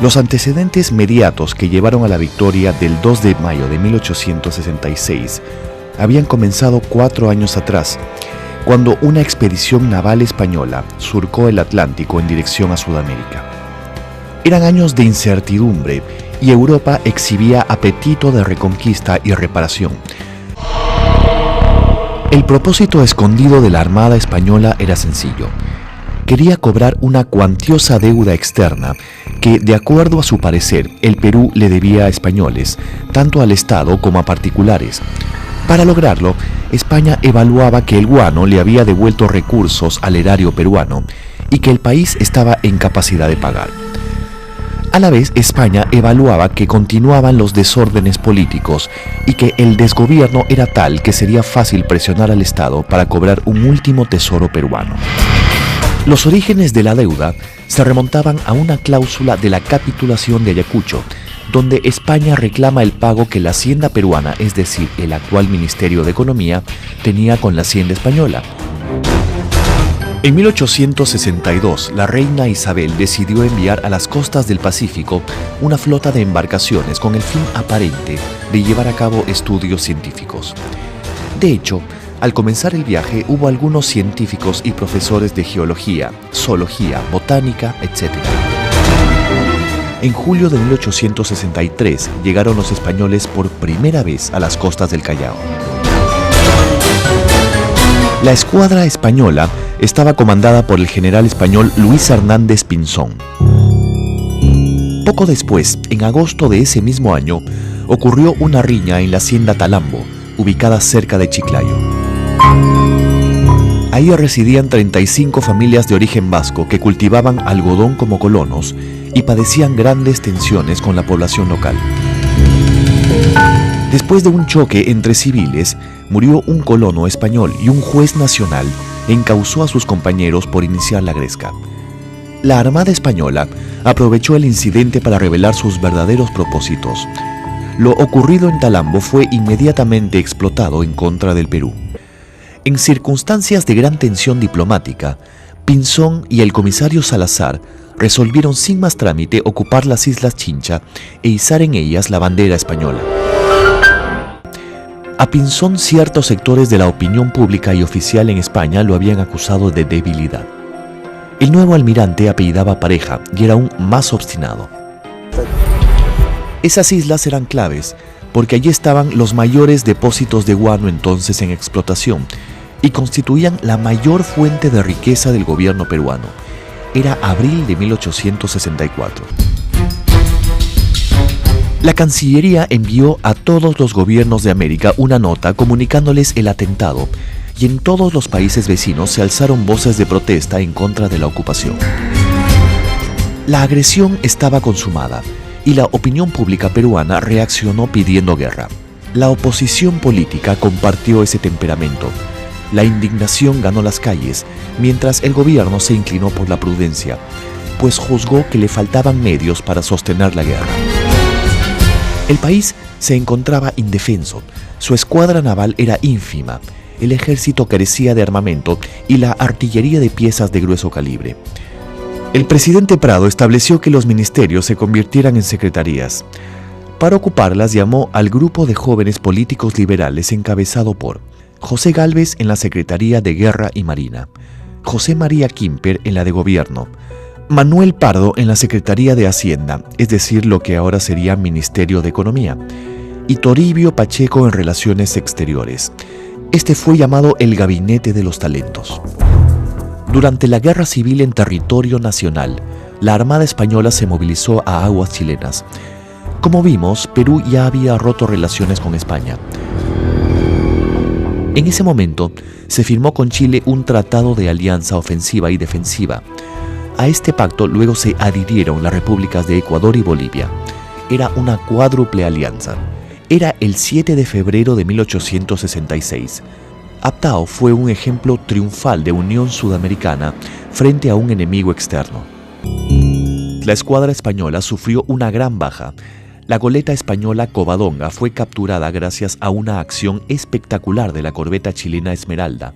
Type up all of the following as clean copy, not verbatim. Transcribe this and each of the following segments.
Los antecedentes mediatos que llevaron a la victoria del 2 de mayo de 1866 habían comenzado 4 años atrás, cuando una expedición naval española surcó el Atlántico en dirección a Sudamérica. Eran años de incertidumbre y Europa exhibía apetito de reconquista y reparación. El propósito escondido de la Armada española era sencillo. Quería cobrar una cuantiosa deuda externa que, de acuerdo a su parecer, el Perú le debía a españoles, tanto al Estado como a particulares. Para lograrlo, España evaluaba que el guano le había devuelto recursos al erario peruano y que el país estaba en capacidad de pagar. A la vez, España evaluaba que continuaban los desórdenes políticos y que el desgobierno era tal que sería fácil presionar al Estado para cobrar un último tesoro peruano. Los orígenes de la deuda se remontaban a una cláusula de la capitulación de Ayacucho, donde España reclama el pago que la Hacienda peruana, es decir, el actual Ministerio de Economía, tenía con la Hacienda española. En 1862, la reina Isabel decidió enviar a las costas del Pacífico una flota de embarcaciones con el fin aparente de llevar a cabo estudios científicos. De hecho, al comenzar el viaje hubo algunos científicos y profesores de geología, zoología, botánica, etc. En julio de 1863 llegaron los españoles por primera vez a las costas del Callao. La escuadra española estaba comandada por el general español Luis Hernández Pinzón. Poco después, en agosto de ese mismo año, ocurrió una riña en la hacienda Talambo, ubicada cerca de Chiclayo. Ahí residían 35 familias de origen vasco que cultivaban algodón como colonos y padecían grandes tensiones con la población local. Después de un choque entre civiles, murió un colono español y un juez nacional encausó a sus compañeros por iniciar la gresca. La Armada española aprovechó el incidente para revelar sus verdaderos propósitos. Lo ocurrido en Talambo fue inmediatamente explotado en contra del Perú. En circunstancias de gran tensión diplomática, Pinzón y el comisario Salazar resolvieron sin más trámite ocupar las Islas Chincha e izar en ellas la bandera española. A Pinzón ciertos sectores de la opinión pública y oficial en España lo habían acusado de debilidad. El nuevo almirante apellidaba Pareja y era aún más obstinado. Esas islas eran claves porque allí estaban los mayores depósitos de guano entonces en explotación y constituían la mayor fuente de riqueza del gobierno peruano. Era abril de 1864. La Cancillería envió a todos los gobiernos de América una nota comunicándoles el atentado y en todos los países vecinos se alzaron voces de protesta en contra de la ocupación. La agresión estaba consumada y la opinión pública peruana reaccionó pidiendo guerra. La oposición política compartió ese temperamento. La indignación ganó las calles, mientras el gobierno se inclinó por la prudencia, pues juzgó que le faltaban medios para sostener la guerra. El país se encontraba indefenso, su escuadra naval era ínfima, el ejército carecía de armamento y la artillería de piezas de grueso calibre. El presidente Prado estableció que los ministerios se convirtieran en secretarías. Para ocuparlas llamó al grupo de jóvenes políticos liberales encabezado por José Gálvez en la Secretaría de Guerra y Marina, José María Quimper en la de Gobierno, Manuel Pardo en la Secretaría de Hacienda, es decir, lo que ahora sería Ministerio de Economía, y Toribio Pacheco en Relaciones Exteriores. Este fue llamado el Gabinete de los Talentos. Durante la Guerra Civil en territorio nacional, la Armada española se movilizó a aguas chilenas. Como vimos, Perú ya había roto relaciones con España. En ese momento, se firmó con Chile un tratado de alianza ofensiva y defensiva. A este pacto luego se adhirieron las repúblicas de Ecuador y Bolivia. Era una cuádruple alianza. Era el 7 de febrero de 1866. Aptao fue un ejemplo triunfal de unión sudamericana frente a un enemigo externo. La escuadra española sufrió una gran baja. La goleta española Covadonga fue capturada gracias a una acción espectacular de la corbeta chilena Esmeralda.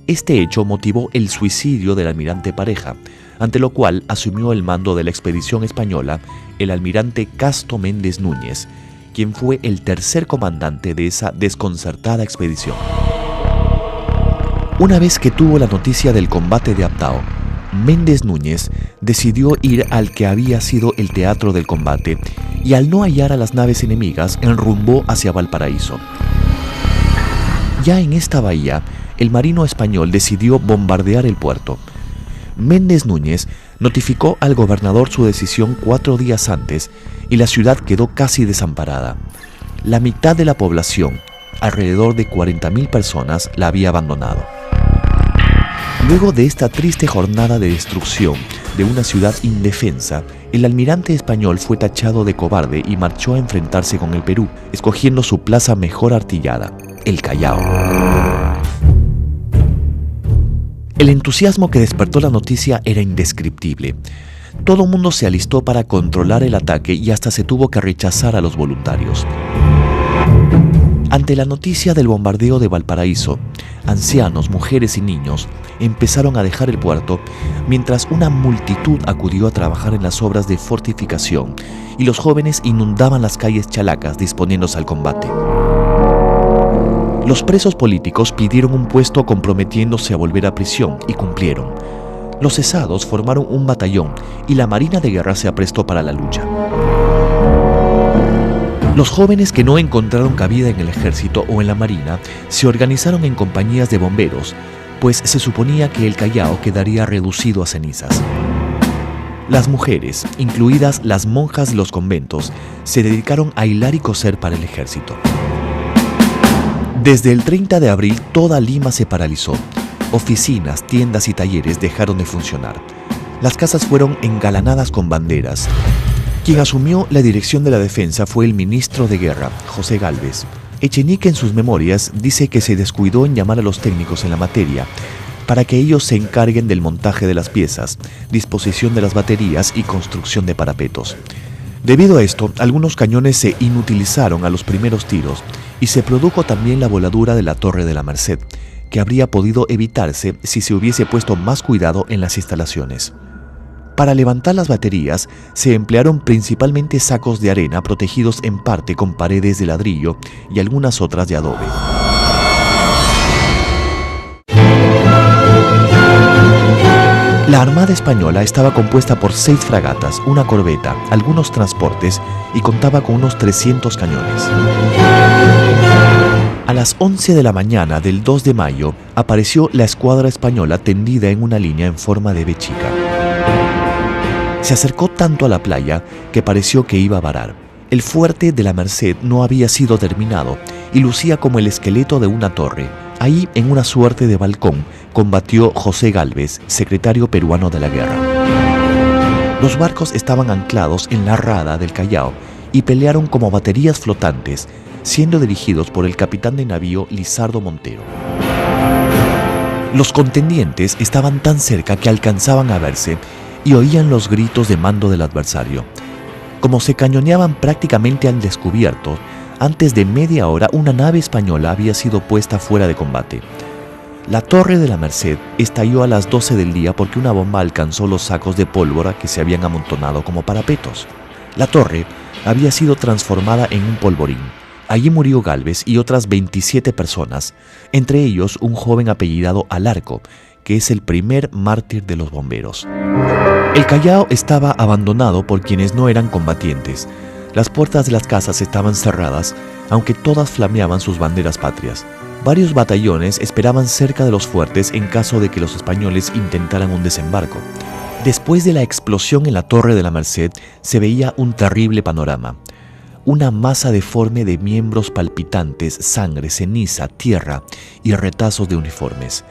Este hecho motivó el suicidio del almirante Pareja, ante lo cual asumió el mando de la expedición española el almirante Casto Méndez Núñez, quien fue el tercer comandante de esa desconcertada expedición. Una vez que tuvo la noticia del combate de Abdao, Méndez Núñez decidió ir al que había sido el teatro del combate y, al no hallar a las naves enemigas, enrumbó hacia Valparaíso. Ya en esta bahía, el marino español decidió bombardear el puerto. Méndez Núñez notificó al gobernador su decisión 4 días antes y la ciudad quedó casi desamparada. La mitad de la población, alrededor de 40.000 personas, la había abandonado. Luego de esta triste jornada de destrucción de una ciudad indefensa, el almirante español fue tachado de cobarde y marchó a enfrentarse con el Perú, escogiendo su plaza mejor artillada, el Callao. El entusiasmo que despertó la noticia era indescriptible. Todo el mundo se alistó para controlar el ataque y hasta se tuvo que rechazar a los voluntarios. Ante la noticia del bombardeo de Valparaíso, ancianos, mujeres y niños empezaron a dejar el puerto, mientras una multitud acudió a trabajar en las obras de fortificación y los jóvenes inundaban las calles chalacas disponiéndose al combate. Los presos políticos pidieron un puesto comprometiéndose a volver a prisión y cumplieron. Los cesados formaron un batallón y la Marina de Guerra se aprestó para la lucha. Los jóvenes que no encontraron cabida en el ejército o en la marina se organizaron en compañías de bomberos, pues se suponía que el Callao quedaría reducido a cenizas. Las mujeres, incluidas las monjas de los conventos, se dedicaron a hilar y coser para el ejército. Desde el 30 de abril toda Lima se paralizó. Oficinas, tiendas y talleres dejaron de funcionar. Las casas fueron engalanadas con banderas. Quien asumió la dirección de la defensa fue el ministro de Guerra, José Gálvez. Echenique en sus memorias dice que se descuidó en llamar a los técnicos en la materia para que ellos se encarguen del montaje de las piezas, disposición de las baterías y construcción de parapetos. Debido a esto, algunos cañones se inutilizaron a los primeros tiros y se produjo también la voladura de la Torre de la Merced, que habría podido evitarse si se hubiese puesto más cuidado en las instalaciones. Para levantar las baterías se emplearon principalmente sacos de arena protegidos en parte con paredes de ladrillo y algunas otras de adobe. La Armada Española estaba compuesta por 6 fragatas, una corbeta, algunos transportes y contaba con unos 300 cañones. A las 11 de la mañana del 2 de mayo apareció la escuadra española tendida en una línea en forma de V chica. Se acercó tanto a la playa que pareció que iba a varar. El fuerte de la Merced no había sido terminado y lucía como el esqueleto de una torre. Ahí, en una suerte de balcón, combatió José Gálvez, secretario peruano de la guerra. Los barcos estaban anclados en la rada del Callao y pelearon como baterías flotantes, siendo dirigidos por el capitán de navío Lizardo Montero. Los contendientes estaban tan cerca que alcanzaban a verse y oían los gritos de mando del adversario. Como se cañoneaban prácticamente al descubierto, antes de media hora una nave española había sido puesta fuera de combate. La Torre de la Merced estalló a las 12 del día porque una bomba alcanzó los sacos de pólvora que se habían amontonado como parapetos. La torre había sido transformada en un polvorín. Allí murió Gálvez y otras 27 personas, entre ellos un joven apellidado Alarco, que es el primer mártir de los bomberos. El Callao estaba abandonado por quienes no eran combatientes. Las puertas de las casas estaban cerradas, aunque todas flameaban sus banderas patrias. Varios batallones esperaban cerca de los fuertes en caso de que los españoles intentaran un desembarco. Después de la explosión en la Torre de la Merced, se veía un terrible panorama. Una masa deforme de miembros palpitantes, sangre, ceniza, tierra y retazos de uniformes.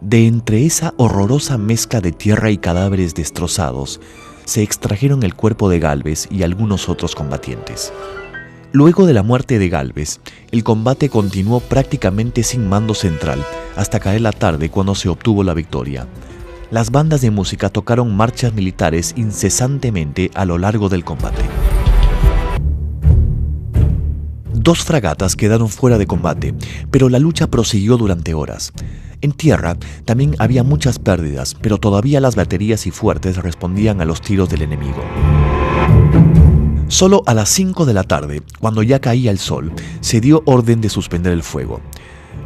De entre esa horrorosa mezcla de tierra y cadáveres destrozados, se extrajeron el cuerpo de Gálvez y algunos otros combatientes. Luego de la muerte de Gálvez, el combate continuó prácticamente sin mando central hasta caer la tarde, cuando se obtuvo la victoria. Las bandas de música tocaron marchas militares incesantemente a lo largo del combate. 2 fragatas quedaron fuera de combate, pero la lucha prosiguió durante horas. En tierra también había muchas pérdidas, pero todavía las baterías y fuertes respondían a los tiros del enemigo. Solo a las 5 de la tarde, cuando ya caía el sol, se dio orden de suspender el fuego.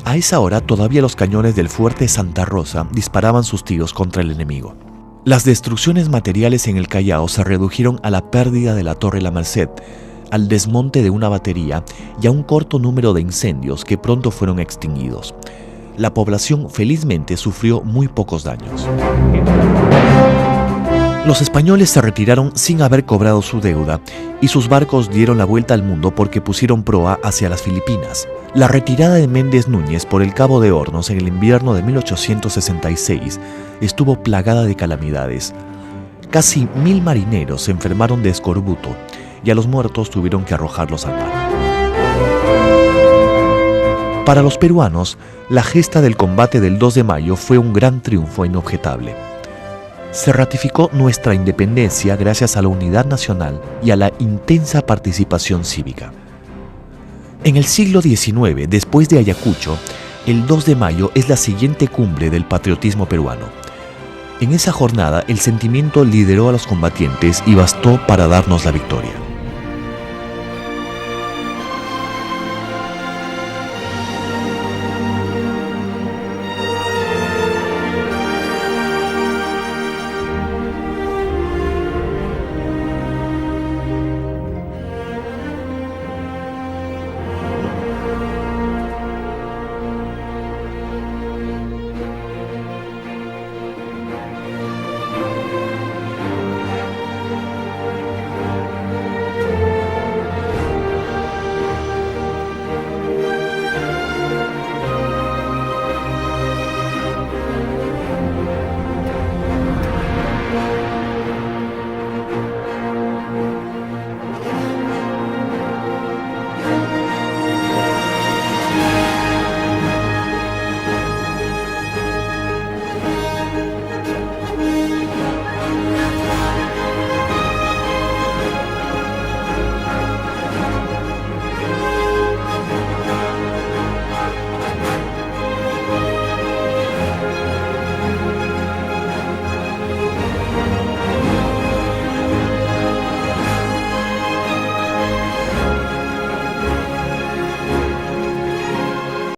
A esa hora todavía los cañones del fuerte Santa Rosa disparaban sus tiros contra el enemigo. Las destrucciones materiales en el Callao se redujeron a la pérdida de la Torre La Merced, al desmonte de una batería y a un corto número de incendios que pronto fueron extinguidos. La población felizmente sufrió muy pocos daños. Los españoles se retiraron sin haber cobrado su deuda y sus barcos dieron la vuelta al mundo porque pusieron proa hacia las Filipinas. La retirada de Méndez Núñez por el Cabo de Hornos en el invierno de 1866 estuvo plagada de calamidades. Casi 1000 marineros se enfermaron de escorbuto y a los muertos tuvieron que arrojarlos al mar. Para los peruanos, la gesta del combate del 2 de mayo fue un gran triunfo inobjetable. Se ratificó nuestra independencia gracias a la unidad nacional y a la intensa participación cívica. En el siglo XIX, después de Ayacucho, el 2 de mayo es la siguiente cumbre del patriotismo peruano. En esa jornada, el sentimiento lideró a los combatientes y bastó para darnos la victoria.